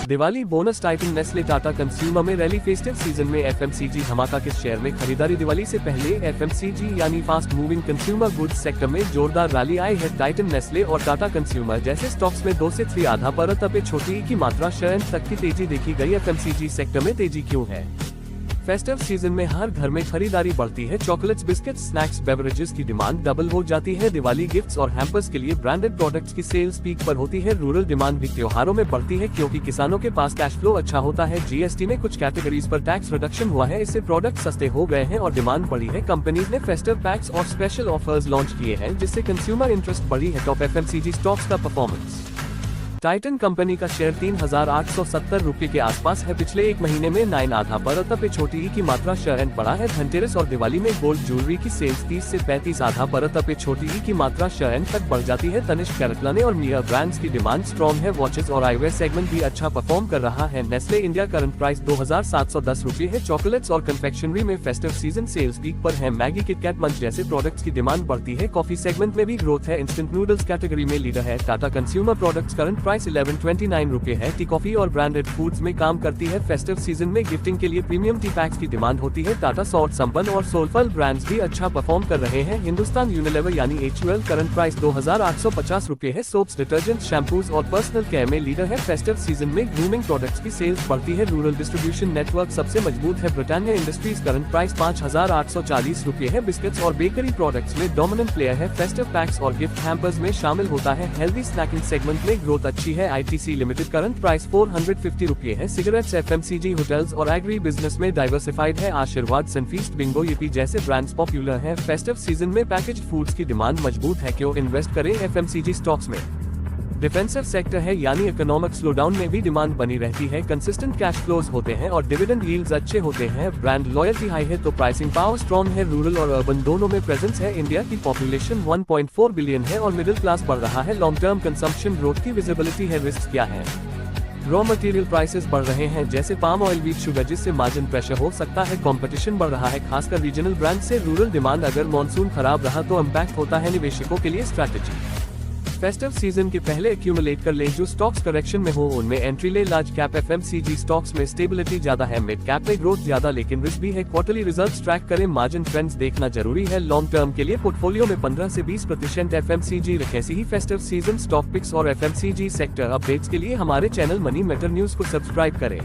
Diwali bonus Titan Nestle Tata consumer में rally festive season में FMCG धमाका किस शेयर में खरीदारी दिवाली से पहले एफएमसीजी यानी fast moving consumer goods sector में जोरदार रैली आई है। टाइटन नेस्ले और टाटा कंज्यूमर जैसे स्टॉक्स में 2 से 3 आधा % पे छोटी की मात्रा शेयर तक की तेजी देखी गई। एफएमसीजी सेक्टर में तेजी क्यों है? फेस्टिव सीजन में हर घर में खरीदारी बढ़ती है। चॉकलेट्स, बिस्किट्स, स्नैक्स, बेवरेजेस की डिमांड डबल हो जाती है। दिवाली गिफ्ट्स और हैम्पर्स के लिए ब्रांडेड प्रोडक्ट्स की सेल्स पीक पर होती है। रूरल डिमांड भी त्योहारों में बढ़ती है क्योंकि किसानों के पास कैश फ्लो अच्छा होता है। जीएसटी में कुछ कैटेगरीज पर टैक्स रिडक्शन हुआ है, इससे प्रोडक्ट सस्ते हो गए हैं और डिमांड बढ़ी है। कंपनीज ने फेस्टिव पैक्स और स्पेशल ऑफर्स लॉन्च किए हैं जिससे कंज्यूमर इंटरेस्ट बढ़ी है। टॉप एफएमसीजी स्टॉक्स का परफॉर्मेंस। टाइटन कंपनी का शेयर 3,870 रुपये के आसपास है। पिछले एक महीने में 9 आधा % पे छोटी की मात्रा शेयर बढ़ा है। धनतेरस और दिवाली में गोल्ड ज्वेलरी की सेल्स 30 से 35 आधा % पे छोटी की मात्रा शेयर तक बढ़ जाती है। तनिष्क, कैरेटलाने और मिया ब्रांड्स की डिमांड स्ट्रॉन्ग है। वॉचेस और आईवेयर सेगमेंट भी अच्छा परफॉर्म कर रहा है। नेस्ले इंडिया करंट प्राइस 2,710 रुपये है। चॉकलेट्स और कन्फेक्शनरी में फेस्टिव सीजन सेल्स पीक पर है। मैगी, किटकैट, मंच जैसे प्रोडक्ट्स की डिमांड बढ़ती है। कॉफी सेगमेंट में भी ग्रोथ है। इंस्टेंट नूडल्स कैटेगरी में लीडर है। Tata consumer products current price 1129 रुपये है। टी कॉफी और ब्रांडेड फूड्स में काम करती है। फेस्टिव सीजन में गिफ्टिंग के लिए प्रीमियम टी पैक्स की डिमांड होती है। टाटा सॉल्ट, संपन्न और सोलफल ब्रांड्स भी अच्छा परफॉर्म कर रहे हैं। हिंदुस्तान यूनिलीवर यानी HUL करंट प्राइस 2,850 रुपये है। सोप्स, डिटर्जेंट, शैम्पूज और पर्सनल केयर में लीडर है। फेस्टिव सीजन में ग्रूमिंग प्रोडक्ट्स की सेल्स बढ़ती है। रूरल डिस्ट्रीब्यूशन नेटवर्क सबसे मजबूत है। ब्रिटानिया इंडस्ट्रीज करंट प्राइस 5,840 रुपये है। बिस्किट्स और बेकरी प्रोडक्ट्स में डोमिनेंट प्लेयर है। फेस्टिव पैक्स और गिफ्ट हैम्पर्स में शामिल होता है। हेल्दी स्नैकिंग सेगमेंट में ग्रोथ अच्छी है। ITC लिमिटेड करंट प्राइस 450 रुपये है। सिगरेट्स, एफएमसीजी, होटल्स और एग्री बिजनेस में डाइवर्सिफाइड है। आशीर्वाद, सनफीस्ट, बिंगो, ईपी जैसे ब्रांड्स पॉपुलर हैं। फेस्टिव सीजन में पैकेज्ड फूड्स की डिमांड मजबूत है। क्यों इन्वेस्ट करें एफएमसीजी स्टॉक्स में? डिफेंसिव सेक्टर है यानी इकोनॉमिक स्लोडाउन में भी डिमांड बनी रहती है। कंसिस्टेंट कैश फ्लोज होते हैं और डिविडेंड यील्ड्स अच्छे होते हैं। ब्रांड लॉयल्टी हाई है तो प्राइसिंग पावर स्ट्रॉन्ग है। रूरल और अर्बन दोनों में प्रेजेंस है। इंडिया की पॉपुलेशन 1.4 बिलियन है और मिडिल क्लास बढ़ रहा है। लॉन्ग टर्म कंजम्पशन ग्रोथ की विजिबिलिटी है। रिस्क क्या है? रॉ मटेरियल प्राइसेस बढ़ रहे हैं जैसे पाम ऑयल, व्हीट, शुगर, जिससे मार्जिन प्रेशर हो सकता है। कंपटीशन बढ़ रहा है खासकर रीजनल ब्रांड से। रूरल डिमांड अगर मॉनसून खराब रहा तो इम्पैक्ट होता है। निवेशकों के लिए स्ट्रैटेजी। फेस्टिव सीजन के पहले एक्यूमुलेट कर ले। जो स्टॉक्स करेक्शन में हो उनमें एंट्री ले। लार्ज कैप एफएमसीजी स्टॉक्स में स्टेबिलिटी ज्यादा है। मिड कैप में ग्रोथ ज्यादा लेकिन रिस्क भी है। क्वार्टरली रिजल्ट्स ट्रैक करें। मार्जिन ट्रेंड्स देखना जरूरी है। लॉन्ग टर्म के लिए पोर्टफोलियो में 15 से 20% एफएमसीजी रखें। ऐसी ही फेस्टिव सीजन स्टॉक पिक्स और एफएमसीजी सेक्टर अपडेट्स के लिए हमारे चैनल मनी मैटर न्यूज को सब्सक्राइब करें।